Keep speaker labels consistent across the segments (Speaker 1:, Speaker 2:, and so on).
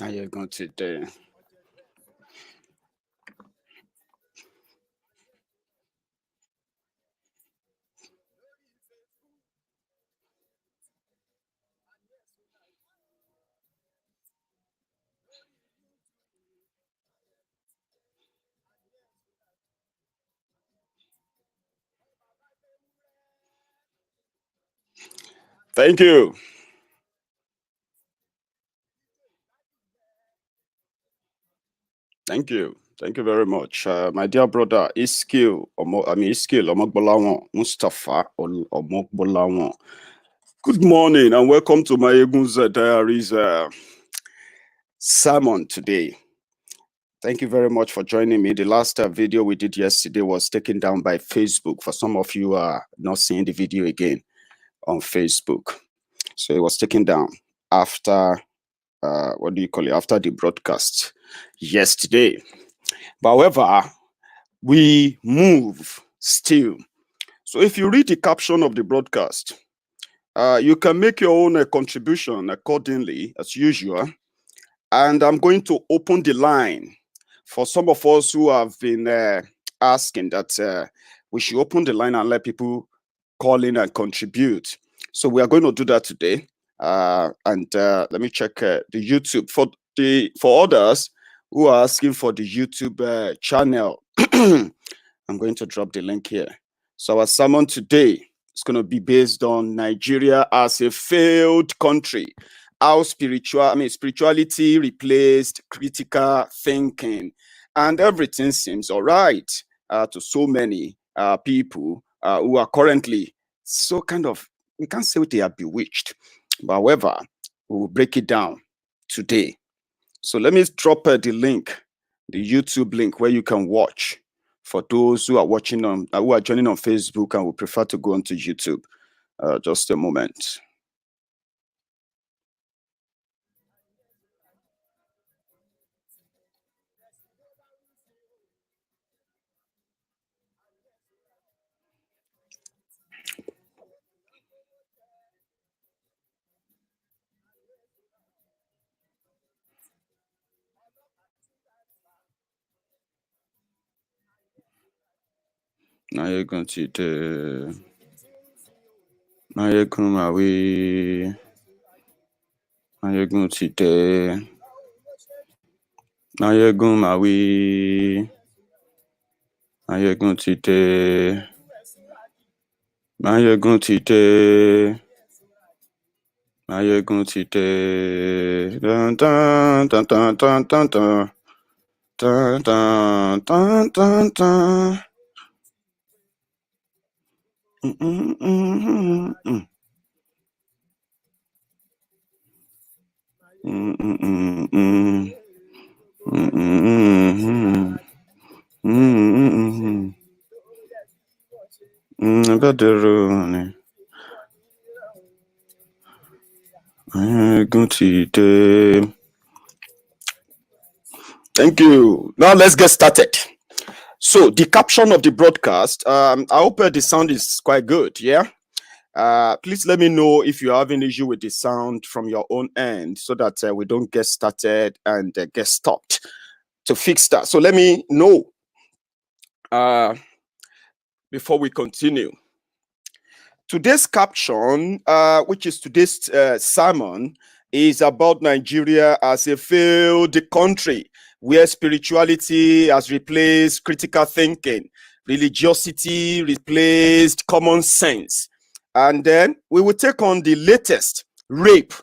Speaker 1: How you going today? Thank you. Thank you. Thank you very much. My dear brother, Iskil Omogbolawan Mustafa Omogbolawan. Good morning and welcome to Maiyegun's Diaries sermon today. Thank you very much for joining me. The last video we did yesterday was taken down by Facebook. For some of you are not seeing the video again on Facebook. So it was taken down after, after the broadcast yesterday. But however, we move still. So if you read the caption of the broadcast, you can make your own contribution accordingly as usual. And I'm going to open the line for some of us who have been asking that we should open the line and let people call in and contribute. So we are going to do that today. Let me check the YouTube. For others who are asking for the YouTube channel, I'm going to drop the link here. So our sermon today is going to be based on Nigeria as a failed country. How spirituality replaced critical thinking, and everything seems all right to so many people who are currently so kind of, we can't say they are bewitched. But however, we will break it down today. So let me drop the link, the YouTube link where you can watch for those who are watching on, who are joining on Facebook and would prefer to go onto YouTube. Just a moment. Maiyegun today. Maiyegun Mawi. Maiyegun today. Maiyegun Mawi. Maiyegun today. Maiyegun today. Maiyegun today. Dun dun dun dun dun dun dun. Dun dun dun dun dun. Thank you. Now let's get started. So the caption of the broadcast, I hope the sound is quite good. Yeah. Please let me know if you have an issue with the sound from your own end so that we don't get started and get stopped to fix that. So let me know before we continue. Today's caption, which is today's sermon, is about Nigeria as a failed country where spirituality has replaced critical thinking, religiosity replaced common sense. And then we will take on the latest rape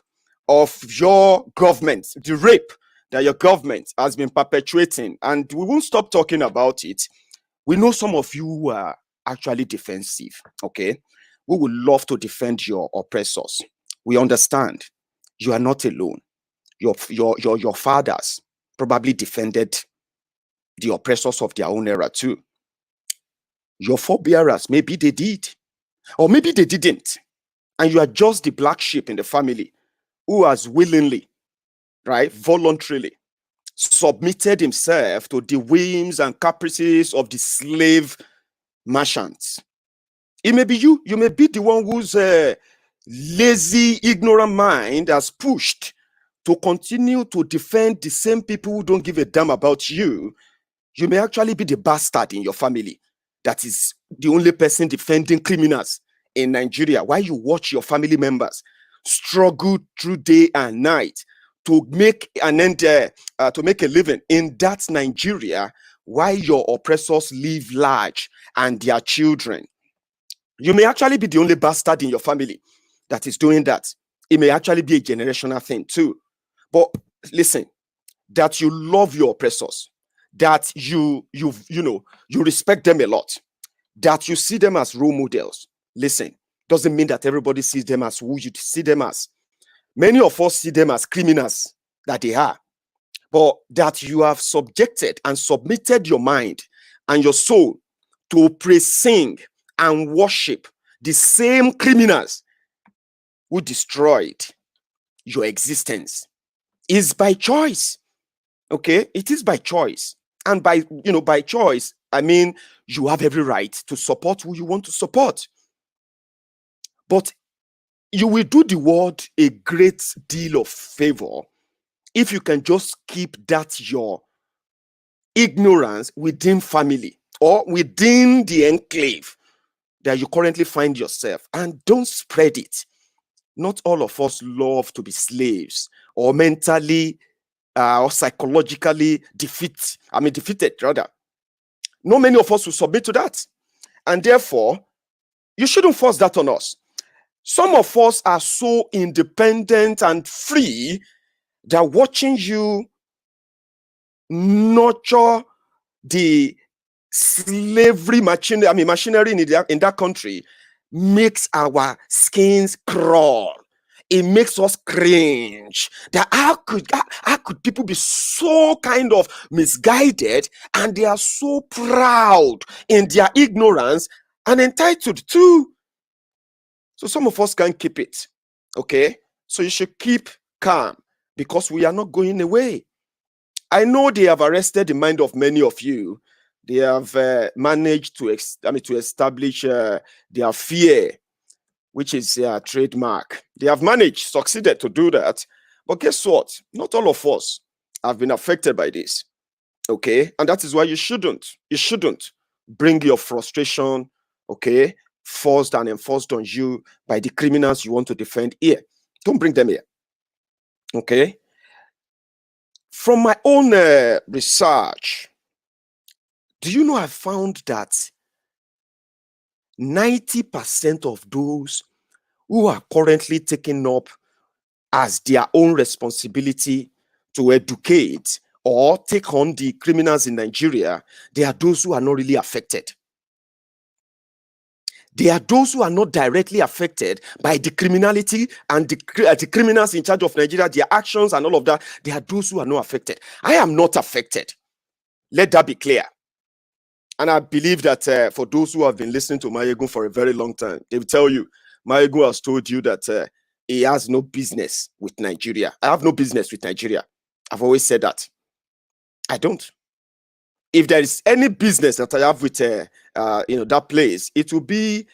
Speaker 1: of your government, the rape that your government has been perpetuating. And we won't stop talking about it. We know some of you who are actually defensive, okay? We would love to defend your oppressors. We understand you are not alone. Your fathers probably defended the oppressors of their own era too. Your forebearers, maybe they did, or maybe they didn't. And you are just the black sheep in the family who has willingly, right, voluntarily submitted himself to the whims and caprices of the slave merchants. It may be you may be the one whose lazy, ignorant mind has pushed to continue to defend the same people who don't give a damn about you, you may actually be the bastard in your family that is the only person defending criminals in Nigeria, while you watch your family members struggle through day and night to make an end, to make a living in that Nigeria, while your oppressors live large and their children. You may actually be the only bastard in your family that is doing that. It may actually be a generational thing too. But listen, that you love your oppressors, that you respect them a lot, that you see them as role models. Listen, doesn't mean that everybody sees them as who you see them as. Many of us see them as criminals that they are, but that you have subjected and submitted your mind and your soul to praise, sing, and worship the same criminals who destroyed your existence is by choice. Okay, it is by choice. And by choice, I mean you have every right to support who you want to support. But you will do the world a great deal of favor if you can just keep that your ignorance within family or within the enclave that you currently find yourself, and don't spread it. Not all of us love to be slaves or mentally or psychologically defeated rather. Not many of us will submit to that. And therefore, you shouldn't force that on us. Some of us are so independent and free that watching you nurture the slavery machinery in that country makes our skins crawl. It makes us cringe. That how could people be so kind of misguided, and they are so proud in their ignorance and entitled too. So some of us can't keep it. Okay, so you should keep calm, because we are not going away. I know they have arrested the mind of many of you. They have managed to establish their fear, which is their trademark. They have succeeded to do that. But guess what? Not all of us have been affected by this. Okay, and that is why you shouldn't bring your frustration, okay, forced and enforced on you by the criminals you want to defend here. Don't bring them here. Okay. From my own research, do you know I found that 90% of those who are currently taking up as their own responsibility to educate or take on the criminals in Nigeria, they are those who are not really affected. They are those who are not directly affected by the criminality and the criminals in charge of Nigeria, their actions and all of that. They are those who are not affected. I am not affected. Let that be clear. And I believe that for those who have been listening to Maiyegun for a very long time, they will tell you, Maiyegun has told you that he has no business with Nigeria. I have no business with Nigeria. I've always said that. I don't. If there is any business that I have with that place, it will be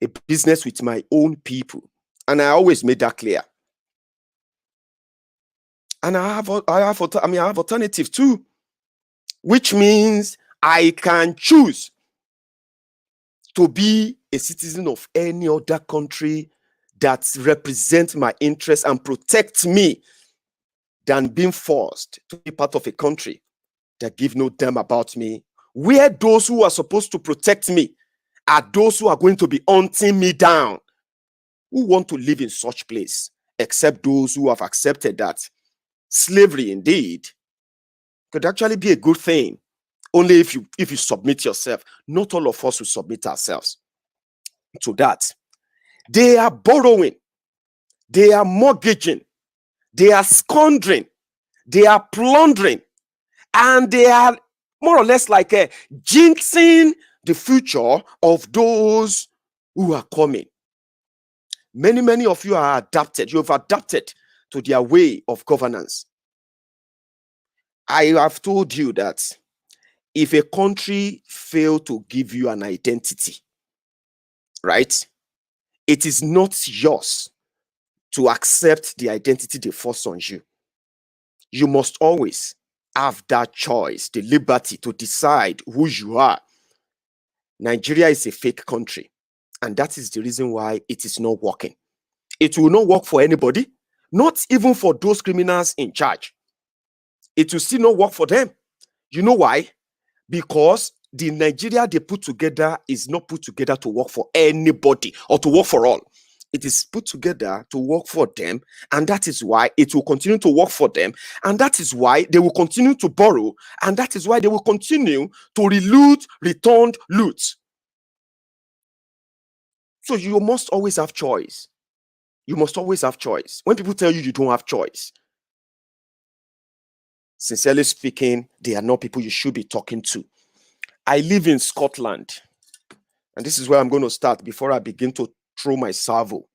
Speaker 1: a business with my own people. And I always made that clear. And I have alternatives too, which means I can choose to be a citizen of any other country that represents my interests and protects me than being forced to be part of a country that give no damn about me, where those who are supposed to protect me are those who are going to be hunting me down. Who want to live in such place, except those who have accepted that slavery indeed could actually be a good thing, only if you submit yourself. Not all of us will submit ourselves to that. They are borrowing, they are mortgaging, they are squandering, they are plundering, and they are more or less like jinxing the future of those who are coming. Many of you are adapted. You have adapted to their way of governance. I have told you that if a country fails to give you an identity, right, it is not yours
Speaker 2: to accept the identity they force on you. You must always have that choice, the liberty to decide who you are. Nigeria is a fake country, and that is the reason why it is not working. It will not work for anybody, not even for those criminals in charge. It will still not work for them. You know why? Because the Nigeria they put together is not put together to work for anybody or to work for all. It is put together to work for them, and that is why it will continue to work for them, and that is why they will continue to borrow, and that is why they will continue to reloot, return, loot. So you must always have choice. You must always have choice. When people tell you you don't have choice, sincerely speaking, they are not people you should be talking to. I live in Scotland, and this is where I'm going to start before I begin to throw my salvo.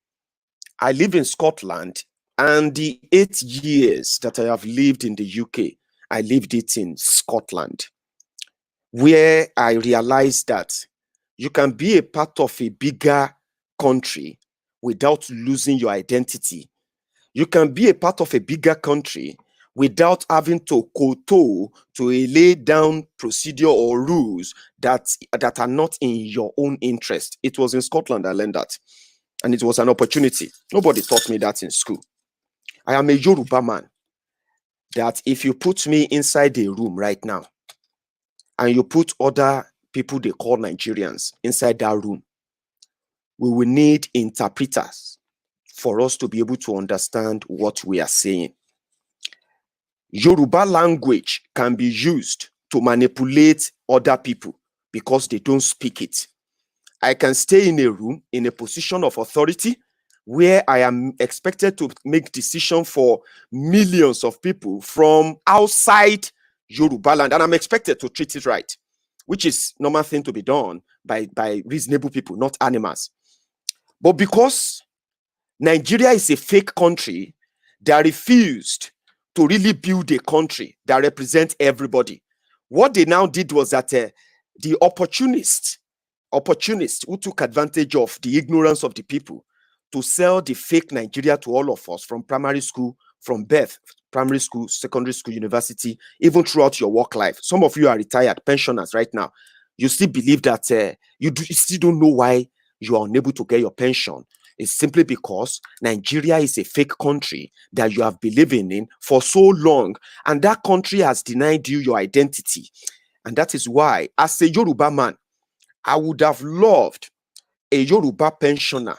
Speaker 2: I live in Scotland, and the 8 years that I have lived in the UK, I lived it in Scotland, where I realized that you can be a part of a bigger country without losing your identity. You can be a part of a bigger country without having to kowtow to a laid down procedure or rules that are not in your own interest. It was in Scotland I learned that, and it was an opportunity. Nobody taught me that in school. I am a Yoruba man that if you put me inside a room right now and you put other people they call Nigerians inside that room, we will need interpreters for us to be able to understand what we are saying. Yoruba language can be used to manipulate other people because they don't speak it. I can stay in a room in a position of authority where I am expected to make decisions for millions of people from outside Yoruba land, and I'm expected to treat it right, which is normal thing to be done by reasonable people, not animals. But because Nigeria is a fake country, they refused to really build a country that represents everybody. What they now did was that the opportunists who took advantage of the ignorance of the people to sell the fake Nigeria to all of us from primary school, from birth, primary school, secondary school, university, even throughout your work life. Some of you are retired pensioners right now. You still believe that you still don't know why you are unable to get your pension. It's simply because Nigeria is a fake country that you have been living in for so long, and that country has denied you your identity. And that is why, as a Yoruba man, I would have loved a Yoruba pensioner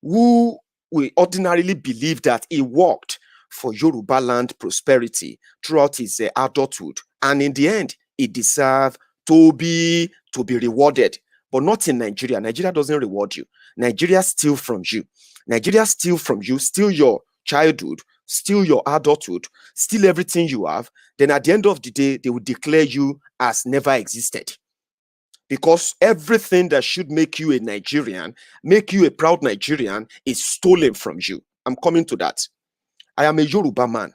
Speaker 2: who will ordinarily believe that he worked for Yoruba land prosperity throughout his adulthood, and in the end, he deserved to be rewarded. But not in Nigeria. Nigeria doesn't reward you. Nigeria steals from you. Nigeria steals from you, steal your childhood, steal your adulthood, steal everything you have. Then at the end of the day, they will declare you as never existed. Because everything that should make you a Nigerian, make you a proud Nigerian, is stolen from you. I'm coming to that. I am a Yoruba man.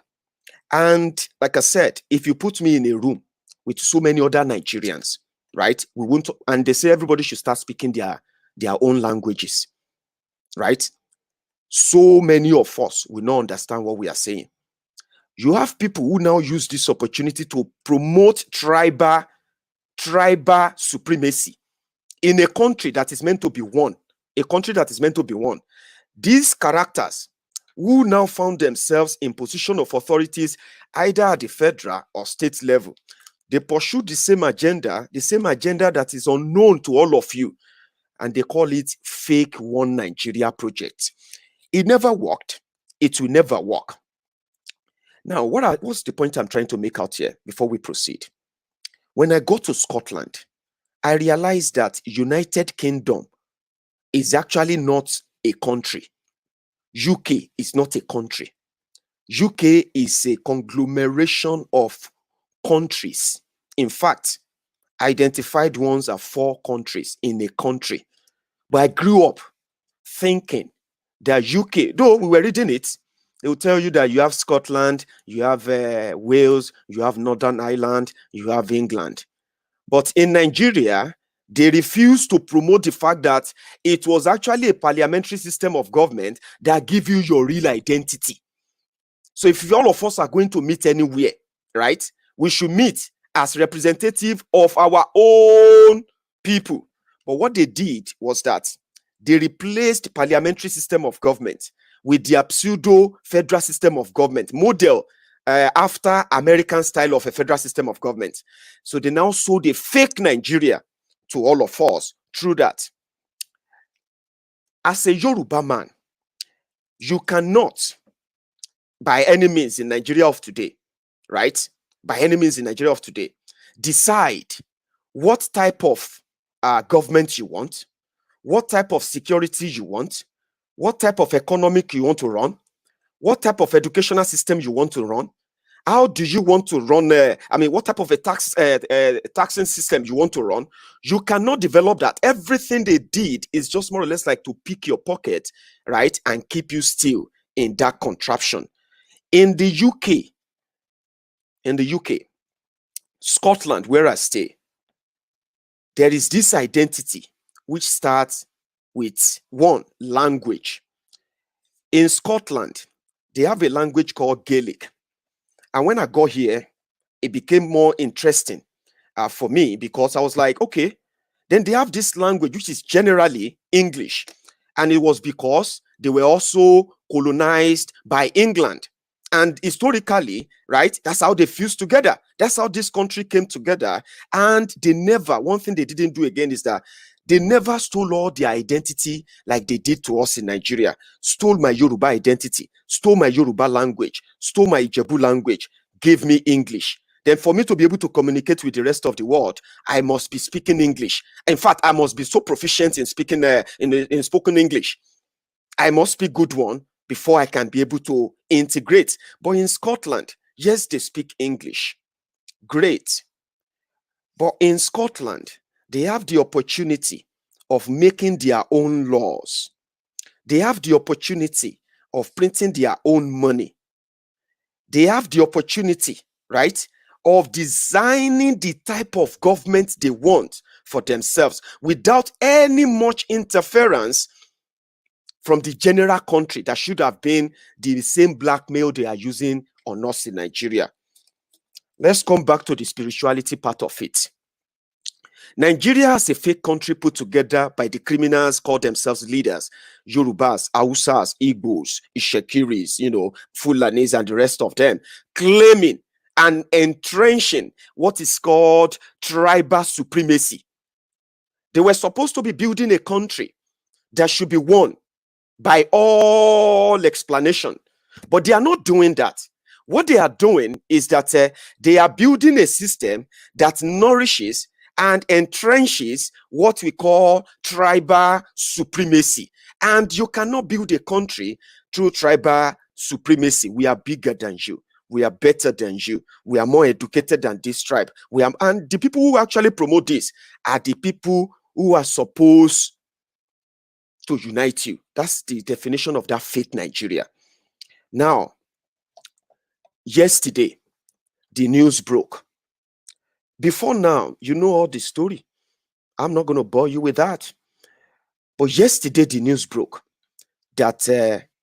Speaker 2: And like I said, if you put me in a room with so many other Nigerians, right, we won't, and they say everybody should start speaking their own languages, right? So many of us will not understand what we are saying. You have people who now use this opportunity to promote tribal supremacy in a country that is meant to be one. A country that is meant to be one. These characters who now found themselves in position of authorities either at the federal or state level, they pursue the same agenda that is unknown to all of you, and they call it fake One Nigeria project. It never worked. It will never work. Now, what's the point I'm trying to make out here before we proceed? When I go to Scotland, I realized that United Kingdom is actually not a country. UK is not a country. UK is a conglomeration of countries. In fact, identified ones are 4 countries in a country. But I grew up thinking that UK, though we were reading it, they will tell you that you have Scotland, you have Wales, you have Northern Ireland, you have England. But in Nigeria, They refused to promote the fact that it was actually a parliamentary system of government that give you your real identity. So if all of us are going to meet anywhere, right, we should meet as representative of our own people. But what they did was that they replaced parliamentary system of government with their pseudo federal system of government model after American style of a federal system of government. So they now sold a fake Nigeria to all of us through that. As a Yoruba man, you cannot, by any means in Nigeria of today, right? By any means in Nigeria of today, decide what type of government you want, what type of security you want, what type of economic you want to run, what type of educational system you want to run, how do you want to run, what type of a taxing system you want to run. You cannot develop that. Everything they did is just more or less like to pick your pocket, right, and keep you still in that contraption. In the UK, Scotland, where I stay, there is this identity which starts with one language. In Scotland, they have a language called Gaelic. And when I got here, it became more interesting for me, because I was like, okay, then they have this language which is generally English. And it was because they were also colonized by England. And historically, right, that's how they fused together. That's how this country came together. And they never, one thing they didn't do again is that they never stole all their identity like they did to us in Nigeria. Stole my Yoruba identity, stole my Yoruba language, stole my Ijebu language, gave me English. Then for me to be able to communicate with the rest of the world, I must be speaking English. In fact, I must be so proficient in speaking in spoken English. I must speak good one before I can be able to integrate. But in Scotland, yes, they speak English. Great. But in Scotland, they have the opportunity of making their own laws. They have the opportunity of printing their own money. They have the opportunity, right, of designing the type of government they want for themselves without any much interference from the general country that should have been the same blackmail they are using on us in Nigeria. Let's come back to the spirituality part of it. Nigeria is a fake country put together by the criminals call themselves leaders: Yorubas, Hausas, Igbos, Ishekiris, Fulanis, and the rest of them, claiming and entrenching what is called tribal supremacy. They were supposed to be building a country that should be won by all explanation, but they are not doing that. What they are doing is that they are building a system that nourishes and entrenches what we call tribal supremacy. And you cannot build a country through tribal supremacy. We are bigger than you. We are better than you. We are more educated than this tribe. And the people who actually promote this are the people who are supposed to unite you. That's the definition of that fake Nigeria. Now, yesterday, the news broke. Before now, you know all the story. I'm not going to bore you with that. But yesterday, the news broke that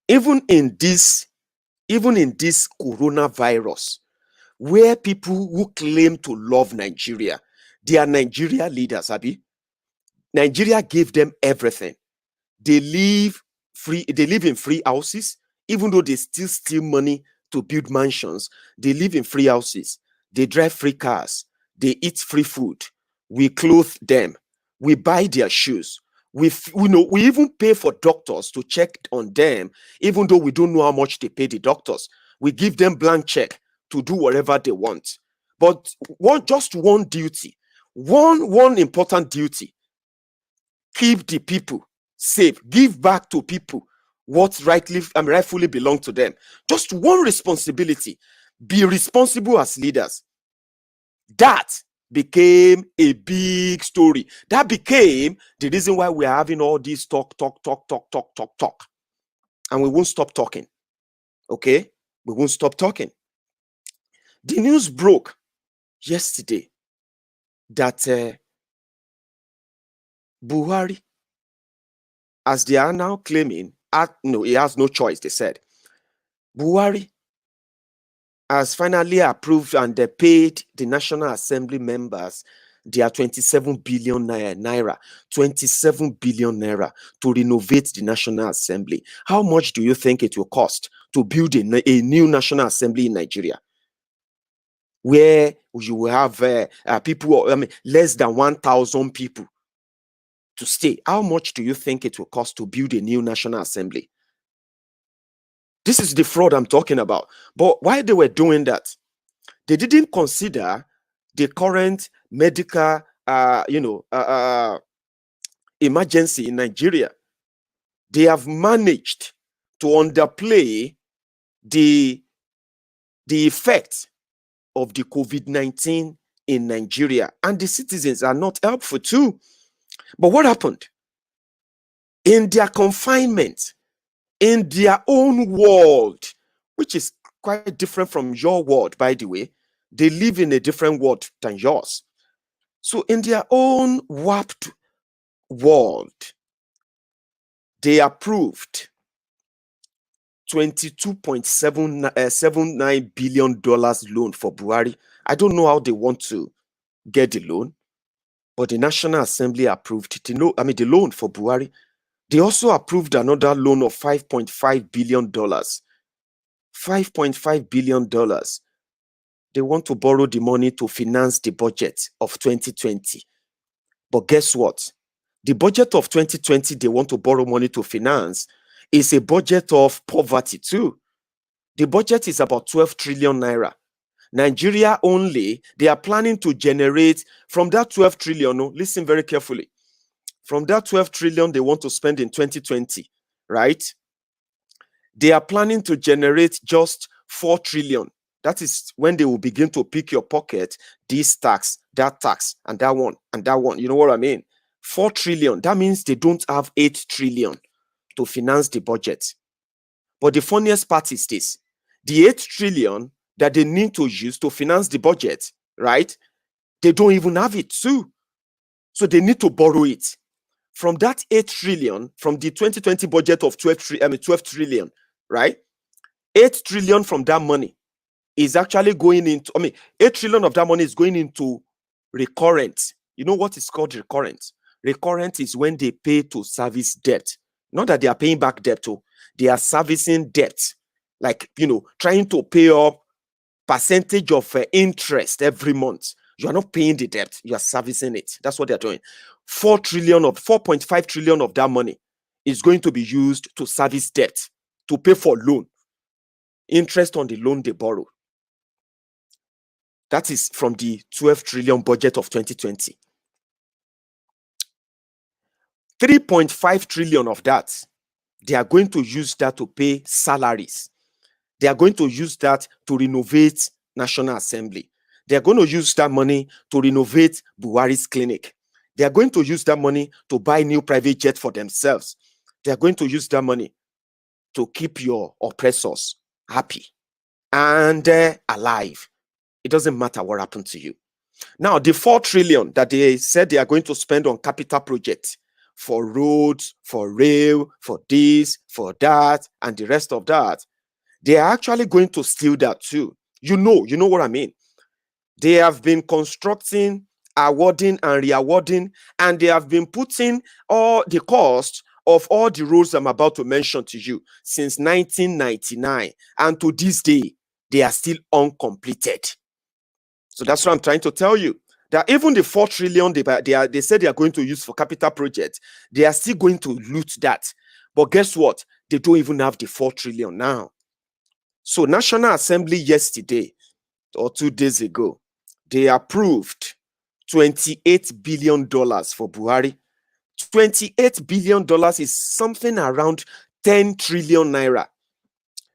Speaker 2: even in this coronavirus, where people who claim to love Nigeria, they are Nigeria leaders, Abi. Nigeria gave them everything. They live in free houses, even though they still steal money to build mansions. They live in free houses. They drive free cars. They eat free food. We clothe them. We buy their shoes. We even pay for doctors to check on them, even though we don't know how much they pay the doctors. We give them blank check to do whatever they want. But just one duty, one important duty: keep the people safe, give back to people what rightfully belong to them. Just one responsibility: be responsible as leaders. That became a big story. That became the reason why we are having all this talk. And we won't stop talking. Okay? We won't stop talking. The news broke yesterday that Buhari, as they are now claiming, no, he has no choice, they said. Buhari has finally approved and they paid the National Assembly members their 27 billion naira, 27 billion naira to renovate the National Assembly. How much do you think it will cost to build a new National Assembly in Nigeria, where you will have people, I mean, less than 1,000 people to stay? How much do you think it will cost to build a new National Assembly? This is the fraud I'm talking about. But why they were doing that? They didn't consider the current medical, emergency in Nigeria. They have managed to underplay the effect of the COVID-19 in Nigeria, and the citizens are not helpful too. But what happened? In their confinement, in their own world, which is quite different from your world, by the way, they live in a different world than yours. So in their own warped world, they approved $22.79 billion loan for Buhari. I don't know how they want to get the loan, but the National Assembly approved the loan for Buhari. They also approved another loan of $5.5 billion. $5.5 billion. They want to borrow the money to finance the budget of 2020. But guess what? The budget of 2020 they want to borrow money to finance is a budget of poverty too. The budget is about 12 trillion naira. Nigeria only, they are planning to generate from that 12 trillion, no, listen very carefully. From that 12 trillion they want to spend in 2020, right? They are planning to generate just 4 trillion. That is when they will begin to pick your pocket, this tax, and that one, and that one. You know what I mean? 4 trillion. That means they don't have 8 trillion to finance the budget. But the funniest part is this. The 8 trillion that they need to use to finance the budget, right? They don't even have it too. So they need to borrow it. From that 8 trillion, from the 2020 budget of 12 trillion, right? 8 trillion from that money is actually going into, 8 trillion of that money is going into recurrent. You know what is called recurrent? Recurrent is when they pay to service debt. Not that they are paying back debt, they are servicing debt. Like, trying to pay up percentage of interest every month. You are not paying the debt, you are servicing it. That's what they're doing. 4.5 trillion of that money is going to be used to service debt, to pay for loan, interest on the loan they borrow. That is from the 12 trillion budget of 2020. 3.5 trillion of that, they are going to use that to pay salaries. They are going to use that to renovate National Assembly. They are going to use that money to renovate Buhari's clinic. They are going to use that money to buy new private jet for themselves. They are going to use that money to keep your oppressors happy and alive. It doesn't matter what happened to you. Now, the 4 trillion that they said they are going to spend on capital projects, for roads, for rail, for this, for that, and the rest of that, they are actually going to steal that too. You know what I mean? They have been constructing, awarding, and re-awarding, and they have been putting all the cost of all the roads I'm about to mention to you since 1999. And to this day, they are still uncompleted. So that's what I'm trying to tell you. That even the 4 trillion they said they are going to use for capital projects, they are still going to loot that. But guess what? They don't even have the 4 trillion now. So National Assembly yesterday or 2 days ago, they approved $28 billion for Buhari. $28 billion is something around 10 trillion naira.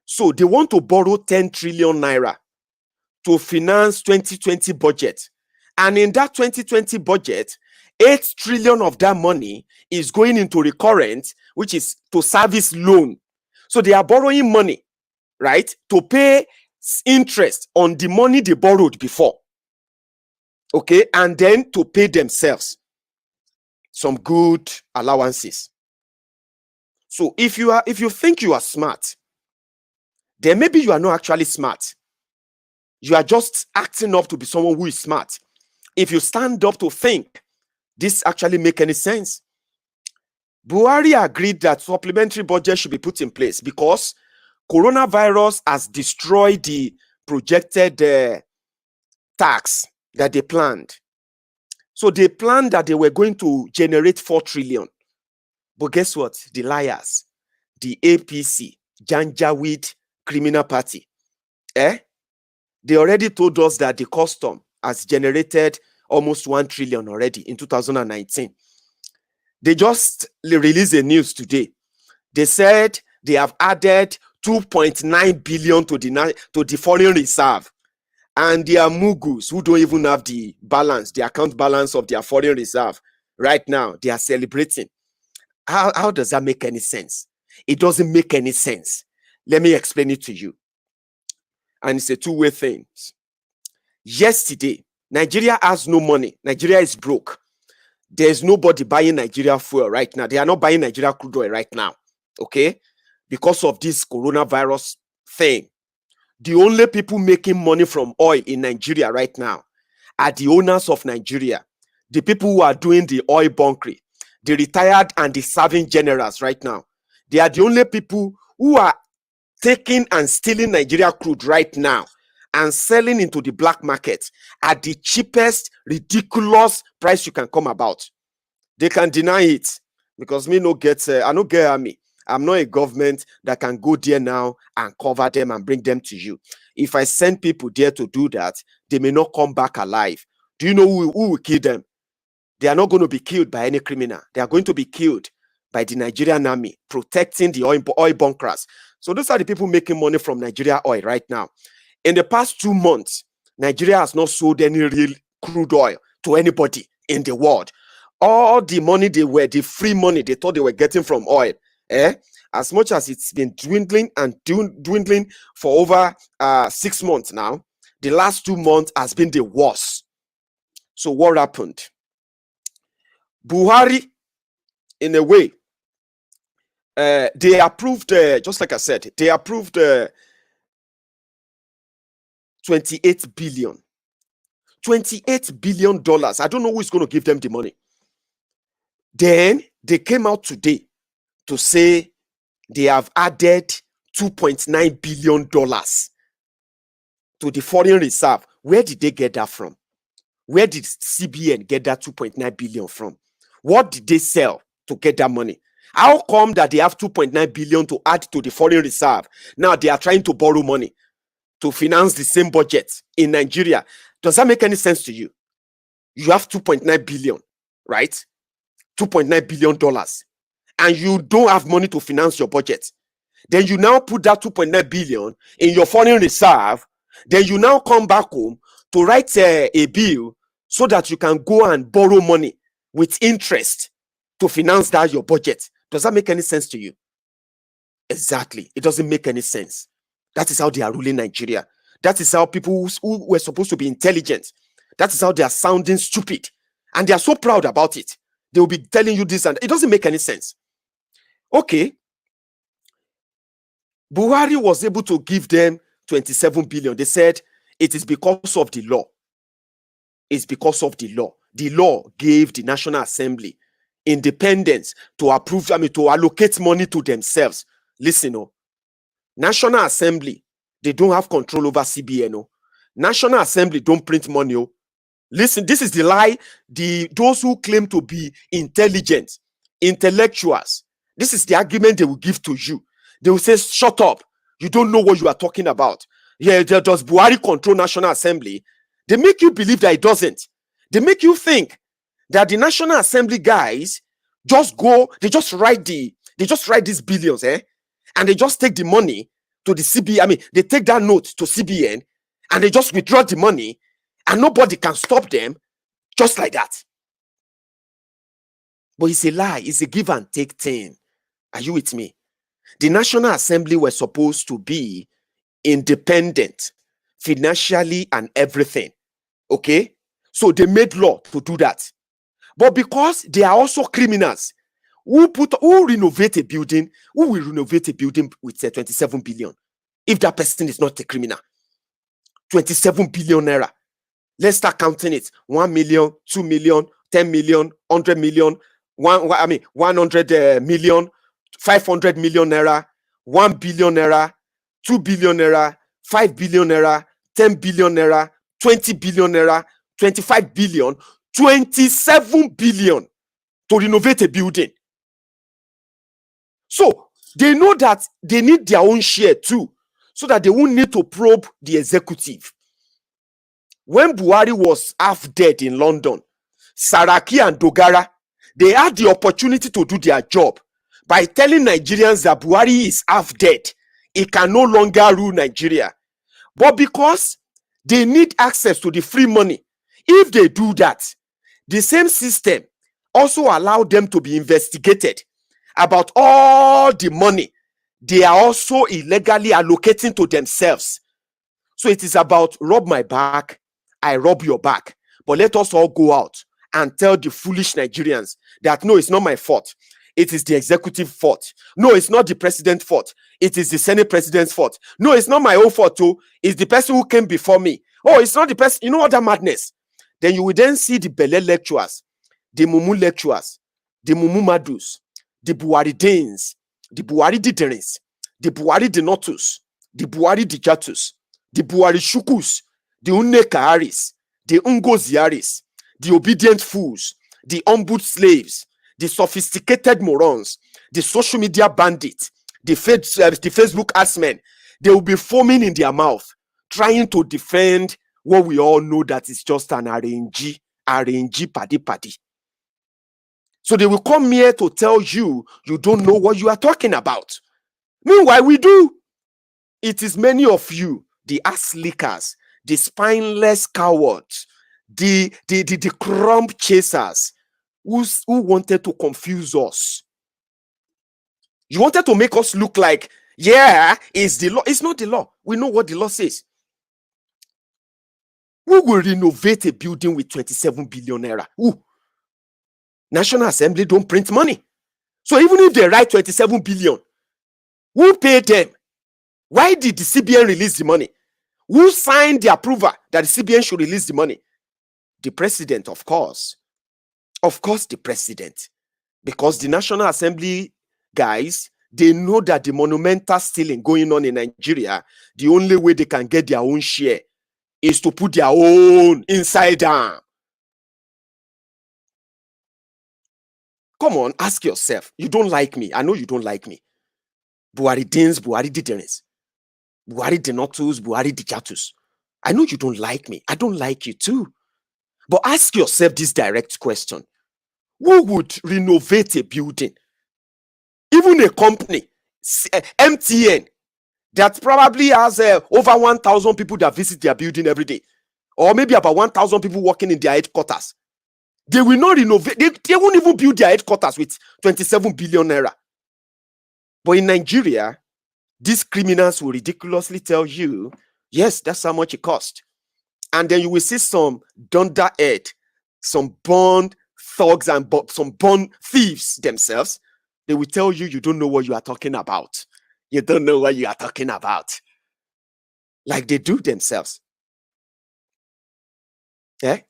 Speaker 2: So they want to borrow 10 trillion naira to finance 2020 budget. And in that 2020 budget, 8 trillion of that money is going into recurrent, which is to service loan. So they are borrowing money, right, to pay interest on the money they borrowed before. Okay, and then to pay themselves. some good allowances. So if you think you are smart, then maybe you are not actually smart. You are just acting up to be someone who is smart. If you stand up to think, this actually make any sense? Buhari agreed that supplementary budget should be put in place because coronavirus has destroyed the projected tax that they planned. So they planned that they were going to generate 4 trillion. But guess what? The liars, the APC, Janjaweed criminal party, they already told us that the custom has generated almost 1 trillion already in 2019. They just released a news today. They said they have added 2.9 billion to the foreign reserve. And there are mugus who don't even have the balance, the account balance of their foreign reserve. Right now, they are celebrating. How does that make any sense? It doesn't make any sense. Let me explain it to you. And it's a two-way thing. Yesterday, Nigeria has no money. Nigeria is broke. There's nobody buying Nigeria fuel right now. They are not buying Nigeria crude oil right now. Okay? Because of this coronavirus thing. The only people making money from oil in Nigeria right now are the owners of Nigeria. The people who are doing the oil bunkering. The retired and the serving generals right now. They are the only people who are taking and stealing Nigeria crude right now and selling into the black market at the cheapest, ridiculous price you can come about. They can deny it because me no get, I no get army. I'm not a government that can go there now and cover them and bring them to you. If I send people there to do that, they may not come back alive. Do you know who will kill them? They are not going to be killed by any criminal. They are going to be killed by the Nigerian army protecting the oil bunkers. So those are the people making money from Nigeria oil right now. In the past 2 months, Nigeria has not sold any real crude oil to anybody in the world. All the money the free money they thought they were getting from oil, as much as it's been dwindling and dwindling for over 6 months now, the last 2 months has been the worst. So what happened? Buhari, in a way, they approved, just like I said, they approved 28 billion. $28 billion. I don't know who is going to give them the money. Then they came out today to say they have added $2.9 billion to the foreign reserve. Where did they get that from? Where did CBN get that 2.9 billion from? What did they sell to get that money? How come that they have 2.9 billion to add to the foreign reserve? Now they are trying to borrow money to finance the same budget in Nigeria. Does that make any sense to you? You have 2.9 billion, right? $2.9 billion. And you don't have money to finance your budget. Then you now put that 2.9 billion in your foreign reserve. Then you now come back home to write a bill so that you can go and borrow money with interest to finance that your budget. Does that make any sense to you? Exactly. It doesn't make any sense. That is how they are ruling Nigeria. That is how people who were supposed to be intelligent, that is how they are sounding stupid. And they are so proud about it. They will be telling you this and it doesn't make any sense. Okay. Buhari was able to give them 27 billion. They said it is because of the law. It's because of the law. The law gave the National Assembly independence to approve, to allocate money to themselves. Listen, National Assembly, they don't have control over CBN. National Assembly don't print money. Listen, this is the lie. Those who claim to be intelligent, intellectuals, this is the argument they will give to you. They will say, shut up. You don't know what you are talking about. Yeah, does Buhari control National Assembly? They make you believe that it doesn't. They make you think that the National Assembly guys just go, they just write these billions, and they just take the money to the CBN. They take that note to CBN and they just withdraw the money and nobody can stop them just like that. But it's a lie. It's a give and take thing. Are you with me? The National Assembly were supposed to be independent financially and everything. Okay? So they made law to do that. But because they are also criminals, who renovate a building, who will renovate a building with 27 billion? If that person is not a criminal. 27 billion naira. Let's start counting it. 1 million, 2 million, 10 million, 100 million, 100 million, 500 million naira, 1 billion naira, 2 billion naira, 5 billion naira, 10 billion naira, 20 billion naira, 25 billion, 27 billion to renovate a building. So they know that they need their own share too, so that they won't need to probe the executive. When Buhari was half dead in London, Saraki and Dogara, they had the opportunity to do their job by telling Nigerians that Buhari is half dead. He can no longer rule Nigeria. But because they need access to the free money, if they do that, the same system also allow them to be investigated about all the money they are also illegally allocating to themselves. So it is about rob my back, I rob your back. But let us all go out and tell the foolish Nigerians that no, it's not my fault. It is the executive fault. No, it's not the president's fault. It is the Senate president's fault. No, it's not my own fault too. It's the person who came before me. Oh, it's not the person. You know what that madness? Then you will then see the Bele lecturers, the Mumu lecturers, the Mumu Madus, the Buhari Danes, the Buhari Diderins, the Buhari Denotus, the Buhari Dijatus, the Buhari Shukus, the Unekaharis, the Ungoziaris, the obedient fools, the humbled slaves, the sophisticated morons, the social media bandits, the Facebook assmen. They will be foaming in their mouth, trying to defend what we all know that is just an RNG paddy. So they will come here to tell you, you don't know what you are talking about. Meanwhile, we do. It is many of you, the ass lickers, the spineless cowards, the crumb chasers who wanted to confuse us. You wanted to make us look like, yeah, it's the law. It's not the law. We know what the law says. Who will renovate a building with 27 billion naira? Who? National Assembly don't print money. So even if they write 27 billion, who paid them? Why did the CBN release the money? Who signed the approval that the CBN should release the money? The president, of course. Of course, the president. Because the National Assembly guys, they know that the monumental stealing going on in Nigeria, the only way they can get their own share is to put their own inside down. Come on, ask yourself. You don't like me. I know you don't like me. Buhari Dins, Buhari Diderins, Buhari Denotus, Buhari Dijatus. I know you don't like me. I don't like you too. But ask yourself this direct question. Who would renovate a building? Even a company, MTN, that probably has over 1,000 people that visit their building every day. Or maybe about 1,000 people working in their headquarters. They will not renovate. They won't even build their headquarters with 27 billion naira. But in Nigeria, these criminals will ridiculously tell you, yes, that's how much it cost. And then you will see some dunderhead, some born thugs and some born thieves themselves. They will tell you, you don't know what you are talking about. You don't know what you are talking about. Like they do themselves. Yeah?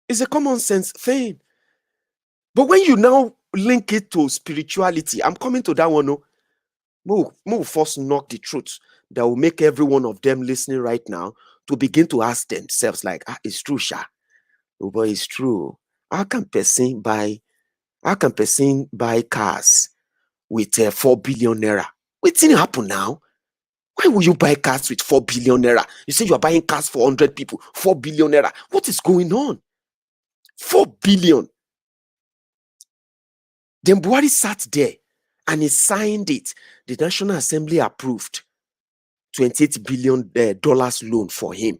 Speaker 2: It's a common sense thing. But when you now link it to spirituality, I'm coming to that one. No, we'll first knock the truth that will make every one of them listening right now to begin to ask themselves, like, it's true, Sha. Oh boy, it's true. How can person buy cars with 4 billion naira? What didn't happen now? Why will you buy cars with 4 billion naira? You say you are buying cars for 100 people, 4 billion naira. What is going on? 4 billion. Then Buhari sat there and he signed it. The National Assembly approved $28 billion loan for him.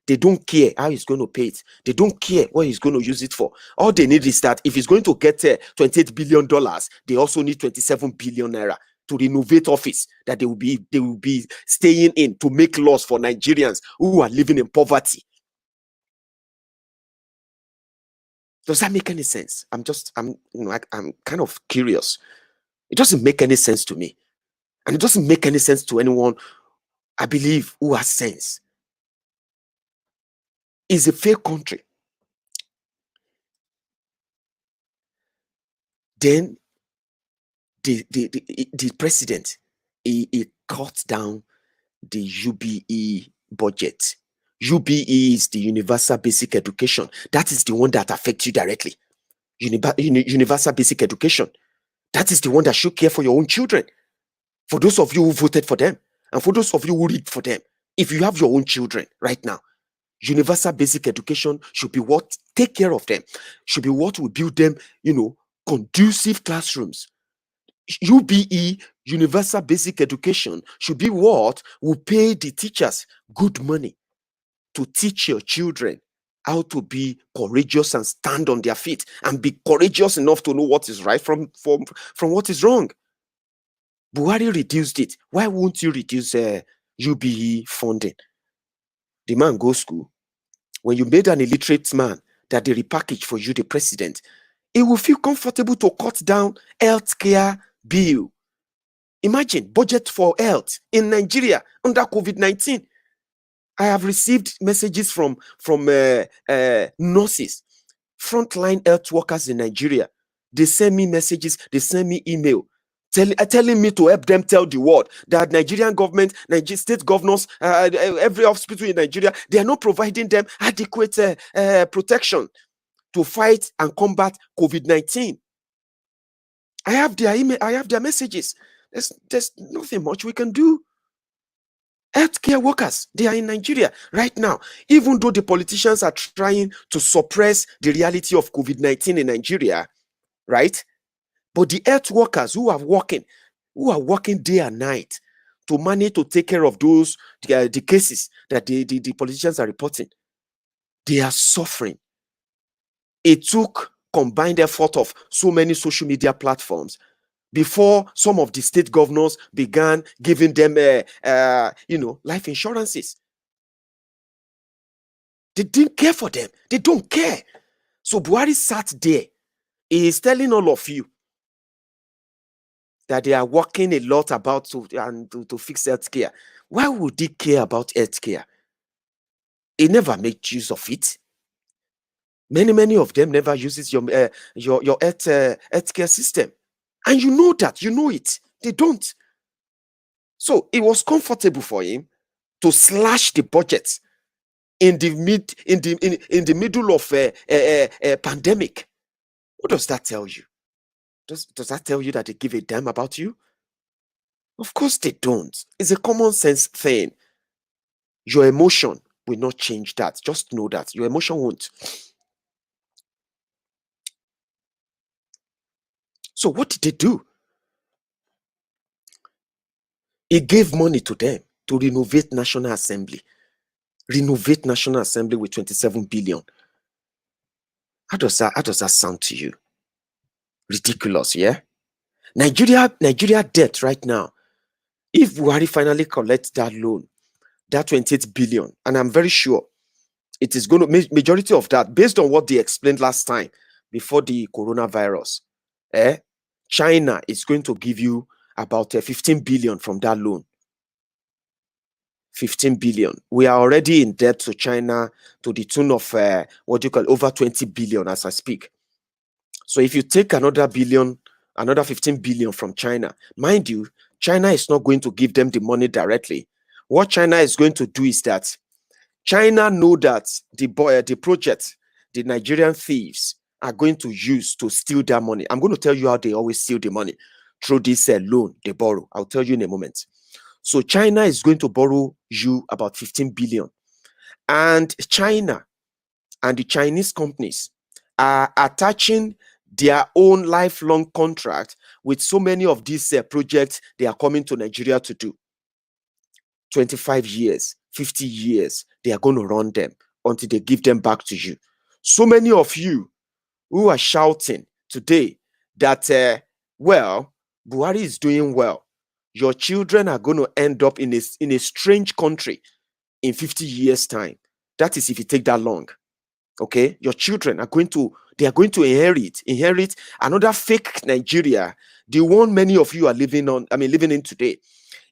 Speaker 2: They don't care how he's going to pay it. They don't care what he's going to use it for. All they need is that if he's going to get $28 billion, they also need 27 billion naira to renovate office that they will be staying in to make laws for Nigerians who are living in poverty. Does that make any sense? I'm kind of curious. It doesn't make any sense to me. And it doesn't make any sense to anyone, I believe, who has sense. It's a fair country. Then the president, he cut down the UBE budget. UBE is the Universal Basic Education. That is the one that affects you directly. Universal Basic Education. That is the one that should care for your own children. For those of you who voted for them, and for those of you who read for them, if you have your own children right now, Universal Basic Education should be what take care of them, should be what will build them, conducive classrooms. UBE, Universal Basic Education, should be what will pay the teachers good money to teach your children how to be courageous and stand on their feet and be courageous enough to know what is right from what is wrong. Buhari reduced it. Why won't you reduce UBE funding? The man goes school. When you made an illiterate man that they repackage for you, the president, he will feel comfortable to cut down healthcare bill. Imagine budget for health in Nigeria under COVID-19. I have received messages from nurses, frontline health workers in Nigeria. They send me messages, they send me email, telling me to help them tell the world that Nigerian government, state governors, every hospital in Nigeria, they are not providing them adequate protection to fight and combat COVID-19. I have their email, I have their messages. There's nothing much we can do. Healthcare workers, they are in Nigeria right now. Even though the politicians are trying to suppress the reality of COVID-19 in Nigeria, right? But the health workers who are working day and night to manage to take care of those the cases that the politicians are reporting, they are suffering. It took combined effort of so many social media platforms before some of the state governors began giving them life insurances. They didn't care for them. They don't care. So Buhari sat there. He is telling all of you that they are working a lot about to fix healthcare. Why would he care about healthcare? He never made use of it. Many of them never uses your healthcare system. And you know that, you know it. They don't. So it was comfortable for him to slash the budget in the middle of a pandemic. What does that tell you? Does that tell you that they give a damn about you? Of course they don't. It's a common sense thing. Your emotion will not change that. Just know that. Your emotion won't. So what did they do? He gave money to them to renovate National Assembly. Renovate National Assembly with 27 billion. How does that sound to you? Ridiculous, yeah? Nigeria debt right now, if Buhari finally collects that loan, that 28 billion, and I'm very sure it is going to, majority of that, based on what they explained last time before the coronavirus, China is going to give you about 15 billion from that loan. 15 billion. We are already in debt to China to the tune of over 20 billion as I speak. So if you take another 15 billion from China, mind you, China is not going to give them the money directly. What China is going to do is that China know that the project, the Nigerian thieves are going to use to steal their money. I'm going to tell you how they always steal the money through this loan they borrow. I'll tell you in a moment. So China is going to borrow you about 15 billion. And China and the Chinese companies are attaching their own lifelong contract with so many of these projects they are coming to Nigeria to do. 25 years, 50 years, they are going to run them until they give them back to you. So many of you who are shouting today that, Buhari is doing well. Your children are going to end up in a strange country in 50 years' time. That is if it take that long. Okay, your children are going to inherit another fake Nigeria. The one many of you are living in today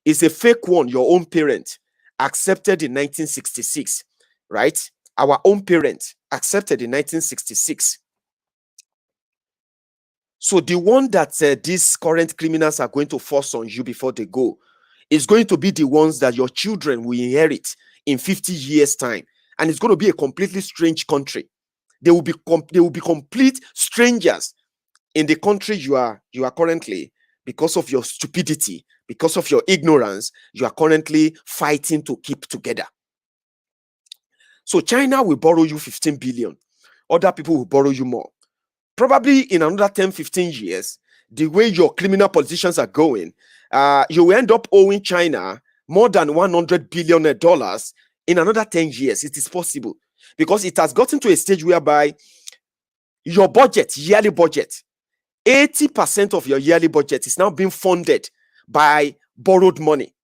Speaker 2: is a fake one. Your own parent accepted in 1966, right? Our own parent accepted in 1966. So the one that these current criminals are going to force on you before they go is going to be the ones that your children will inherit in 50 years' time. And it's going to be a completely strange country. They will be complete strangers in the country you are currently, because of your stupidity, because of your ignorance. You are currently fighting to keep together. So China will borrow you 15 billion. Other people will borrow you more. Probably in another 10, 15 years, the way your criminal politicians are going, you will end up owing China more than $100 billion in another 10 years. It is possible, because it has gotten to a stage whereby your budget, yearly budget, 80% of your yearly budget is now being funded by borrowed money.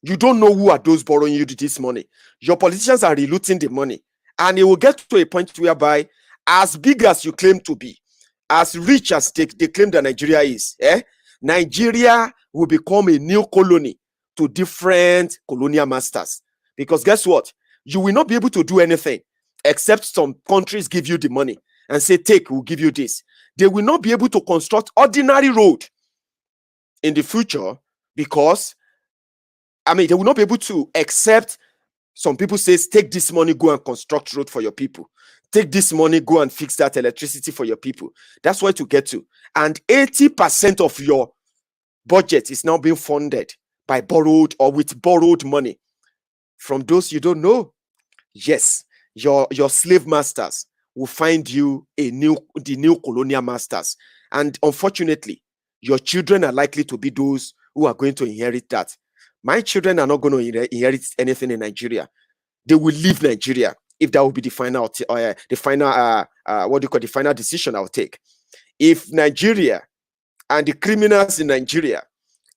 Speaker 2: You don't know who are those borrowing you this money. Your politicians are relooting the money, and it will get to a point whereby, as big as you claim to be, as rich as they claim that Nigeria is, Nigeria will become a new colony to different colonial masters. Because guess what? You will not be able to do anything except some countries give you the money and say, take, we'll give you this. They will not be able to construct ordinary road in the future, because they will not be able to accept. Some people say, take this money, go and construct road for your people. Take this money, go and fix that electricity for your people. That's where to get to. And 80% of your budget is now being funded by borrowed or with borrowed money from those you don't know. Yes, your slave masters will find you the new colonial masters. And unfortunately, your children are likely to be those who are going to inherit that. My children are not going to inherit anything in Nigeria. They will leave Nigeria if that will be the final decision I'll take. If Nigeria and the criminals in Nigeria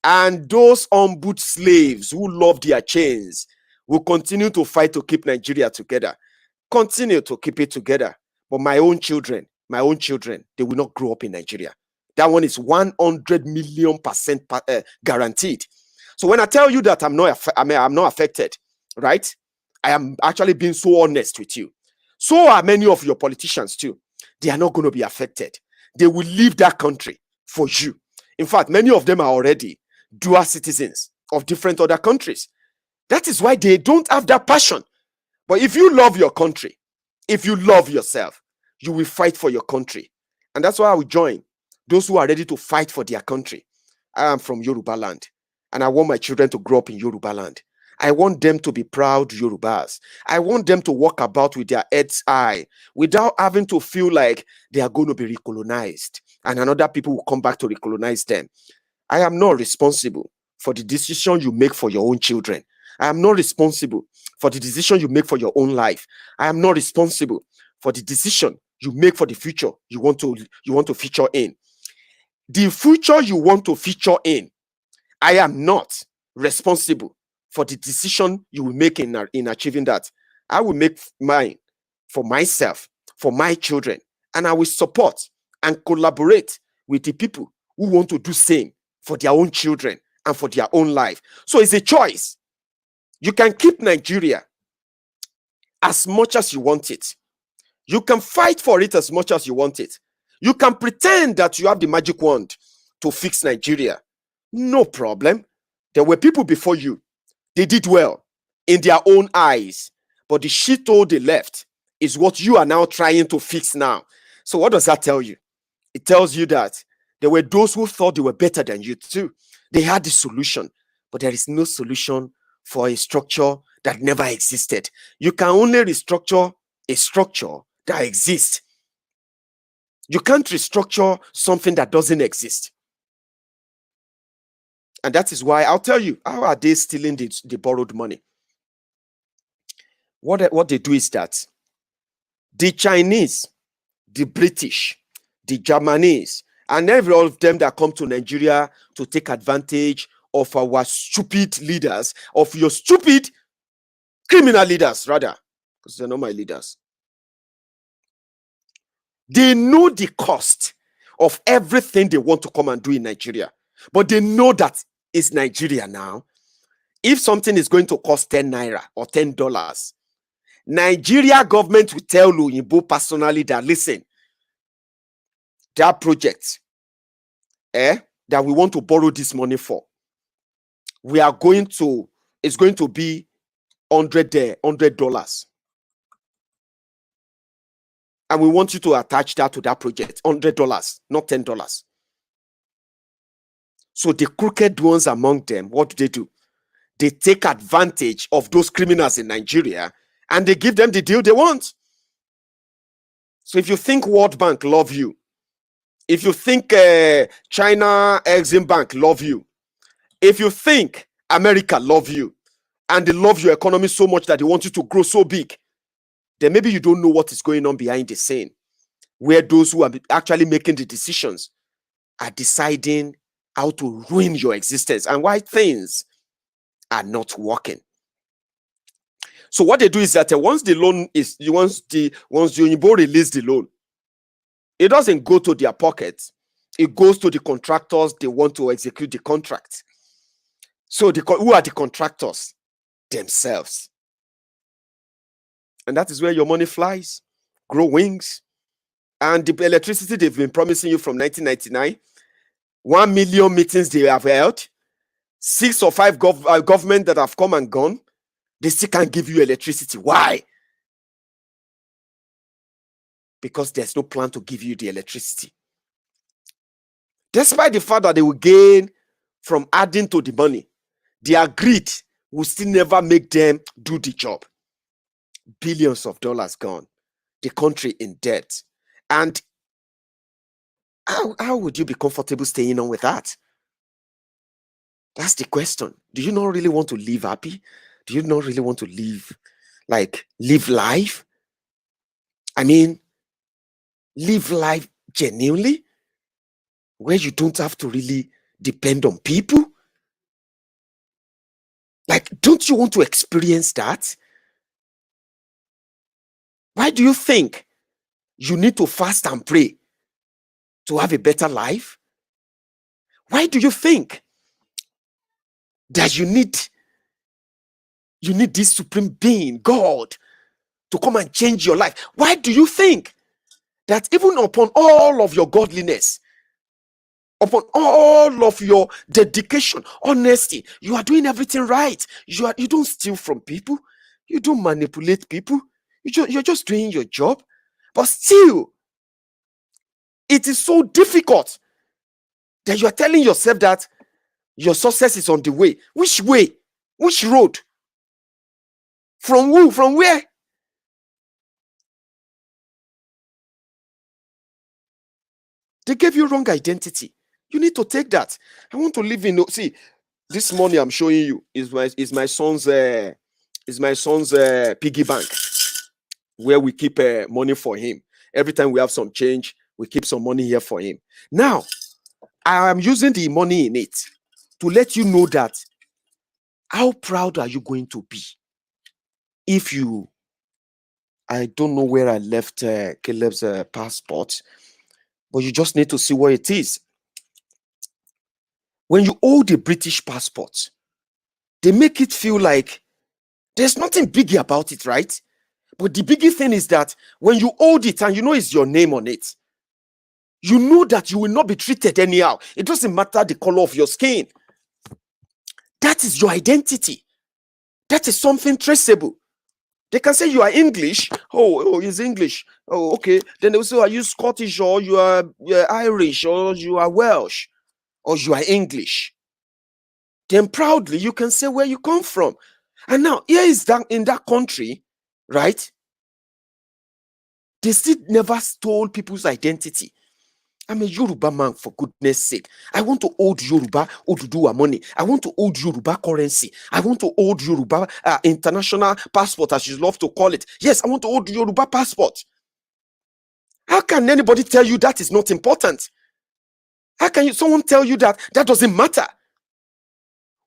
Speaker 2: and those on-boot slaves who love their chains will continue to fight to keep Nigeria together, continue to keep it together. But my own children, they will not grow up in Nigeria. That one is 100 million percent guaranteed. So when I tell you that I'm not affected, right? I am actually being so honest with you. So are many of your politicians too. They are not going to be affected. They will leave that country for you. In fact, many of them are already dual citizens of different other countries. That is why they don't have that passion. But if you love your country, if you love yourself, you will fight for your country. And that's why I will join those who are ready to fight for their country. I am from Yoruba land, and I want my children to grow up in Yoruba land. I want them to be proud Yorubas. I want them to walk about with their heads high without having to feel like they are going to be recolonized and another people will come back to recolonize them. I am not responsible for the decision you make for your own children. I am not responsible for the decision you make for your own life. I am not responsible for the decision you make for the future you want to feature in. The future you want to feature in, I am not responsible for the decision you will make in achieving that. I will make mine for myself, for my children, and I will support and collaborate with the people who want to do same for their own children and for their own life. So it's a choice. You can keep Nigeria as much as you want it. You can fight for it as much as you want it. You can pretend that you have the magic wand to fix Nigeria. No problem. There were people before you. They did well in their own eyes. But the shithole they left is what you are now trying to fix now. So what does that tell you? It tells you that there were those who thought they were better than you too. They had the solution, but there is no solution for a structure that never existed. You can only restructure a structure that exists. You can't restructure something that doesn't exist. And that is why I'll tell you, how are they stealing the borrowed money? What they do is that the Chinese, the British, the Japanese, and every all of them that come to Nigeria to take advantage of our stupid leaders, of your stupid criminal leaders, rather, because they're not my leaders. They know the cost of everything they want to come and do in Nigeria, but they know that it's Nigeria now. If something is going to cost 10 naira or $10, Nigeria government will tell Oyinbo personally that, listen, that project that we want to borrow this money for, it's going to be $100. And we want you to attach that to that project, $100, not $10. So the crooked ones among them, what do? They take advantage of those criminals in Nigeria and they give them the deal they want. So if you think World Bank love you, if you think China Exim Bank love you, if you think America love you, and they love your economy so much that they want you to grow so big, then maybe you don't know what is going on behind the scene, where those who are actually making the decisions are deciding how to ruin your existence and why things are not working. So what they do is that once the Oyinbo release the loan, it doesn't go to their pockets. It goes to the contractors they want to execute the contract. So who are the contractors? Themselves. And that is where your money flies, grow wings. And the electricity they've been promising you from 1999, 1 million meetings they have held, 6 or 5 government that have come and gone, they still can't give you electricity. Why? Because there's no plan to give you the electricity. Despite the fact that they will gain from adding to the money, their greed will still never make them do the job. Billions of dollars gone, the country in debt. And how would you be comfortable staying on with that? That's the question. Do you not really want to live happy? Do you not really want to live life? I mean, live life genuinely, where you don't have to really depend on people? Like, don't you want to experience that? Why do you think you need to fast and pray to have a better life? Why do you think that you need this supreme being, God, to come and change your life? Why do you think that even upon all of your godliness, upon all of your dedication, honesty, you are doing everything right? You don't steal from people, you don't manipulate people, you're just doing your job, but still, it is so difficult that you are telling yourself that your success is on the way. Which way? Which road? From who? From where? They gave you wrong identity. You need to take that. I want to live in. See, this money I'm showing you is my son's piggy bank, where we keep money for him. Every time we have some change, we keep some money here for him. Now, I am using the money in it to let you know that how proud are you going to be if you, I don't know where I left Caleb's passport, but you just need to see where it is. When you hold a British passport, they make it feel like there's nothing biggie about it, right? But the biggie thing is that when you hold it and you know it's your name on it, you know that you will not be treated anyhow. It doesn't matter the color of your skin. That is your identity. That is something traceable. They can say you are English. Oh, he's English. Oh, okay. Then they will say, are you Scottish, or you are Irish, or you are Welsh, or you are English? Then proudly you can say where you come from. And now here is that in that country, right? They still never stole people's identity. I'm a Yoruba man, for goodness sake. I want to hold Yoruba Oduduwa money. I want to hold Yoruba currency. I want to hold Yoruba international passport, as you love to call it. Yes, I want to hold Yoruba passport. How can anybody tell you that is not important? How can someone tell you that doesn't matter?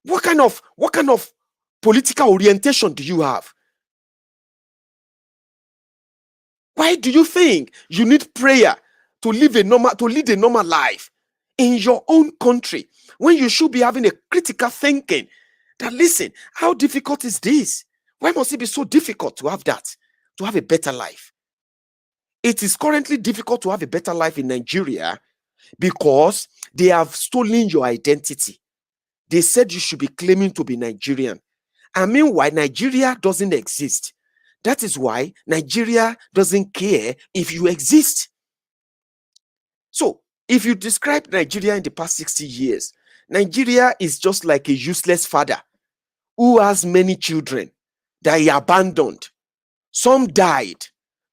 Speaker 2: What kind of political orientation do you have? Why do you think you need prayer to lead a normal life in your own country when you should be having a critical thinking that, listen, how difficult is this? Why must it be so difficult to have that, to have a better life? It is currently difficult to have a better life in Nigeria because they have stolen your identity. They said you should be claiming to be Nigerian. And meanwhile, Nigeria doesn't exist. That is why Nigeria doesn't care if you exist. So, if you describe Nigeria in the past 60 years, Nigeria is just like a useless father who has many children that he abandoned. Some died.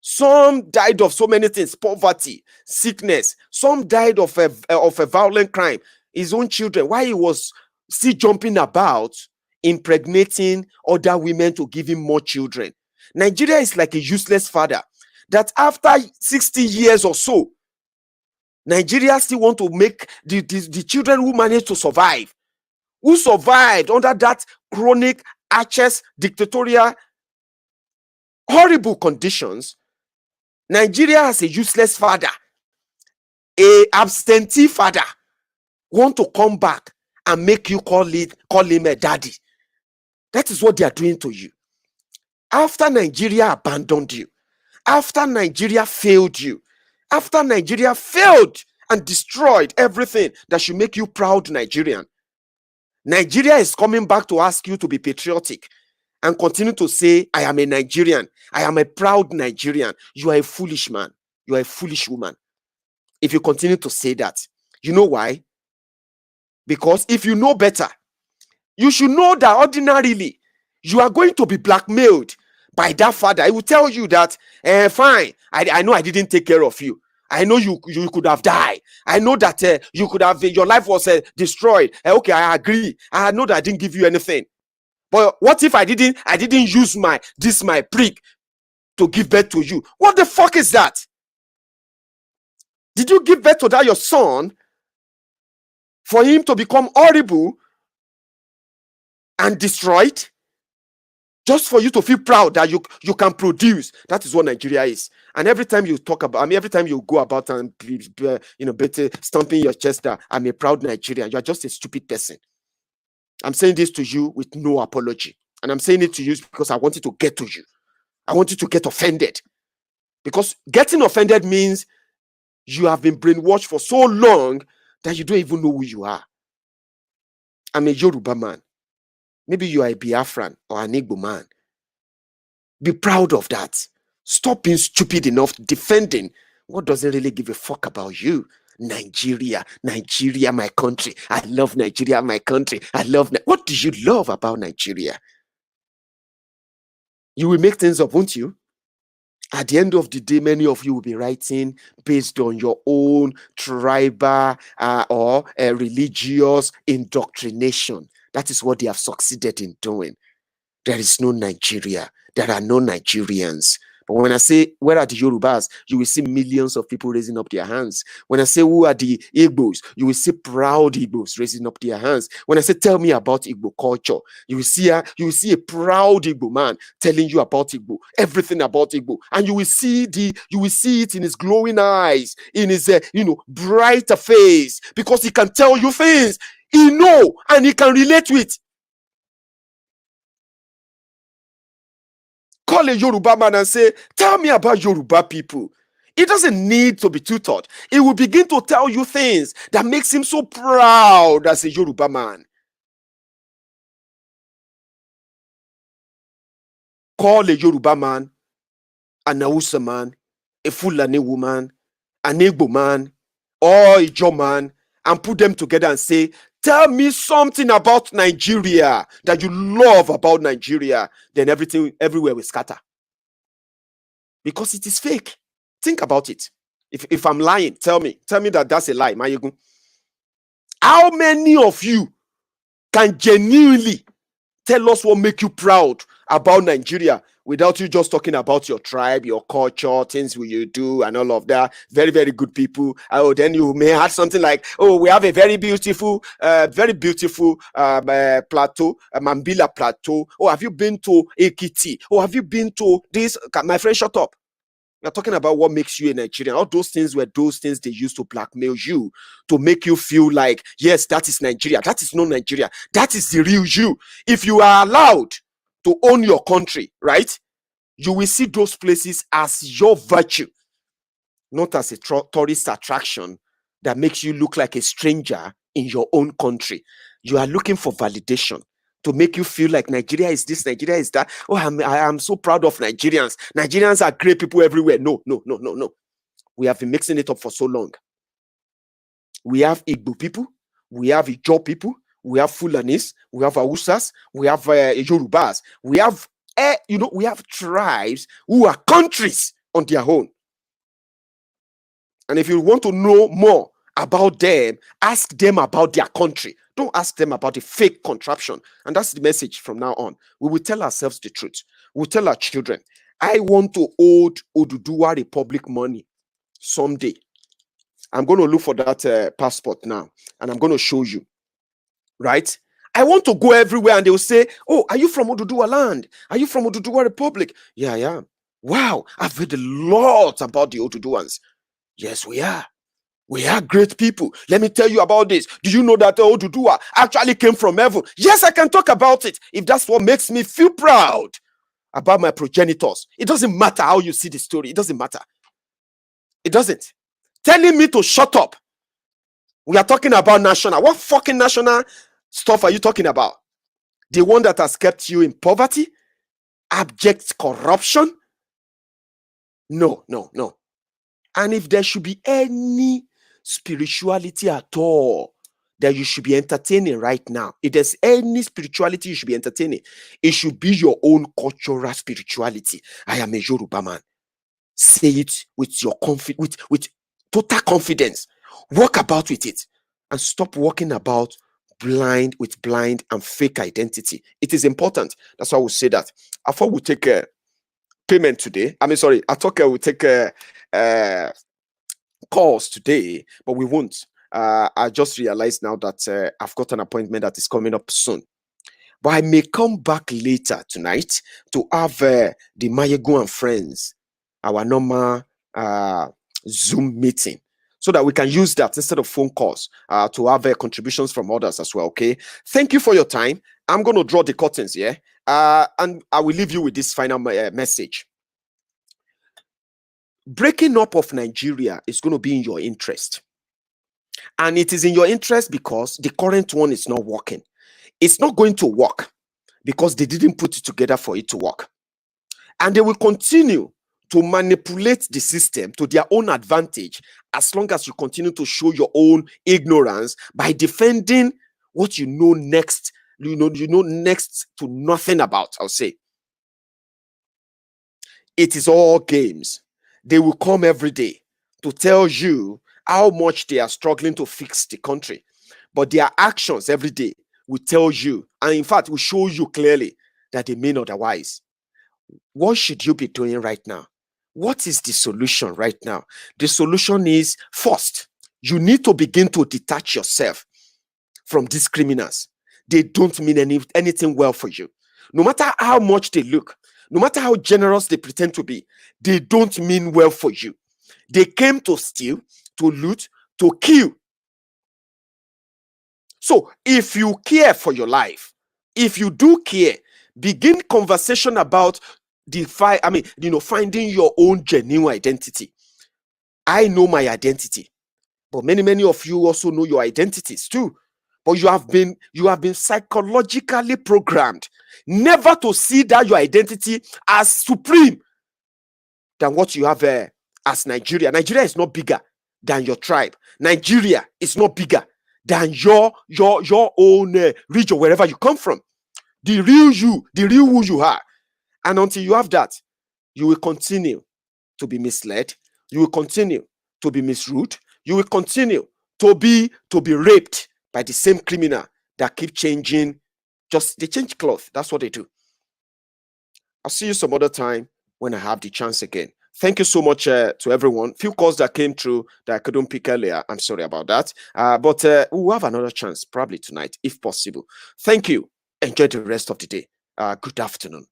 Speaker 2: Some died of so many things, poverty, sickness. Some died of a violent crime, his own children, while he was still jumping about, impregnating other women to give him more children. Nigeria is like a useless father that after 60 years or so, Nigeria still want to make the children who managed to survive, who survived under that chronic, arches, dictatorial, horrible conditions. Nigeria has a useless father, a absentee father, want to come back and make you call him a daddy. That is what they are doing to you. After Nigeria abandoned you, after Nigeria failed you, after Nigeria failed and destroyed everything that should make you proud Nigerian, Nigeria is coming back to ask you to be patriotic and continue to say, I am a Nigerian. I am a proud Nigerian. You are a foolish man. You are a foolish woman. If you continue to say that, you know why? Because if you know better, you should know that ordinarily you are going to be blackmailed by that father. He will tell you that, fine, I know I didn't take care of you. I know you could have died. I know that you could have, your life was destroyed. Okay, I agree. I know that I didn't give you anything. But what if I didn't use my prick to give birth to you? What the fuck is that? Did you give birth to that your son for him to become horrible and destroyed? Just for you to feel proud that you can produce. That is what Nigeria is. And every time you talk about, every time you go about and stomping your chest that I'm a proud Nigerian, you are just a stupid person. I'm saying this to you with no apology. And I'm saying it to you because I want it to get to you. I want you to get offended. Because getting offended means you have been brainwashed for so long that you don't even know who you are. I'm a Yoruba man. Maybe you are a Biafran or an Igbo man. Be proud of that. Stop being stupid enough defending what doesn't really give a fuck about you. Nigeria, my country. I love Nigeria, my country. What do you love about Nigeria? You will make things up, won't you? At the end of the day, many of you will be writing based on your own tribal or religious indoctrination. That is what they have succeeded in doing. There is no Nigeria. There are no Nigerians. But when I say, where are the Yorubas? You will see millions of people raising up their hands. When I say, who are the Igbos? You will see proud Igbos raising up their hands. When I say, tell me about Igbo culture, you will see a proud Igbo man telling you about Igbo, everything about Igbo. And you will see it in his glowing eyes, in his brighter face, because he can tell you things he know and he can relate with. Call a Yoruba man and say, tell me about Yoruba people. It doesn't need to be tutored. It will begin to tell you things that makes him so proud as a Yoruba man. Call a Yoruba man, an Hausa man, a Fulani woman, an Igbo man, or a Ijaw man, and put them together and say, tell me something about Nigeria that you love about Nigeria. Then everything everywhere will scatter. Because it is fake. Think about it. If I'm lying, tell me that that's a lie, Maiyegun. How many of you can genuinely tell us what make you proud about Nigeria without you just talking about your tribe, your culture, things you do, and all of that? Very, very good people. Oh, then you may add something like, oh, we have a very beautiful plateau, Mambila Plateau. Oh, have you been to Ekiti? Oh, have you been to this? My friend, shut up. We're talking about what makes you a Nigerian. All those things were those things they used to blackmail you, to make you feel like, yes, that is Nigeria. That is not Nigeria. That is the real you. If you are allowed to own your country, right, you will see those places as your virtue, not as a tourist attraction that makes you look like a stranger in your own country. You are looking for validation to make you feel like Nigeria is this, Nigeria is that. Oh, I am so proud of Nigerians. Nigerians are great people everywhere. No. We have been mixing it up for so long. We have Igbo people, we have Ijaw people, we have Fulanis, we have Hausas, we have Yorubas, we have we have tribes who are countries on their own. And if you want to know more about them, ask them about their country. Don't ask them about the fake contraption. And that's the message from now on. We will tell ourselves the truth. We'll tell our children, I want to hold Oduduwa Republic money someday. I'm going to look for that passport now, and I'm going to show you, right? I want to go everywhere, and they will say, oh, are you from Oduduwa land? Are you from Oduduwa Republic? Yeah, I am. Wow, I've heard a lot about the Oduduwans. Yes, we are. We are great people. Let me tell you about this. Do you know that Oduduwa actually came from heaven? Yes, I can talk about it if that's what makes me feel proud about my progenitors. It doesn't matter how you see the story. It doesn't matter. It doesn't. Telling me to shut up. We are talking about national. What fucking national stuff are you talking about? The one that has kept you in poverty? Abject corruption? No. And if there should be any spirituality at all that you should be entertaining right now, if there's any spirituality you should be entertaining, it should be your own cultural spirituality. I am a Yoruba man. Say it with your with total confidence. Walk about with it and stop walking about blind and fake identity. It is important. That's why we say that. I thought we'll take a payment today. I thought we'll take a calls today, but we won't. I just realized now that I've got an appointment that is coming up soon. But I may come back later tonight to have the Maiyegun and friends, our normal Zoom meeting, so that we can use that instead of phone calls to have contributions from others as well. Okay. Thank you for your time. I'm going to draw the curtains here, and I will leave you with this final message. Breaking up of Nigeria is going to be in your interest. And it is in your interest because the current one is not working. It's not going to work because they didn't put it together for it to work. And they will continue to manipulate the system to their own advantage as long as you continue to show your own ignorance by defending what you know next, you know next to nothing about, I'll say. It is all games. They will come every day to tell you how much they are struggling to fix the country. But their actions every day will tell you, and in fact, will show you clearly that they mean otherwise. What should you be doing right now? What is the solution right now? The solution is, first, you need to begin to detach yourself from these criminals. They don't mean anything well for you. No matter how much they look, no matter how generous they pretend to be, they don't mean well for you. They came to steal, to loot, to kill. So if you care for your life, if you do care, begin conversation about finding your own genuine identity. I know my identity, but many of you also know your identities too. But you have been psychologically programmed never to see that your identity as supreme than what you have as Nigeria. Nigeria is not bigger than your tribe. Nigeria is not bigger than your own region, wherever you come from. The real you, the real who you are. And until you have that, you will continue to be misled. You will continue to be misruled. You will continue to be raped by the same criminal that keep changing. They change cloth. That's what they do. I'll see you some other time when I have the chance again. Thank you so much to everyone. Few calls that came through that I couldn't pick earlier. I'm sorry about that. But we'll have another chance probably tonight, if possible. Thank you. Enjoy the rest of the day. Good afternoon.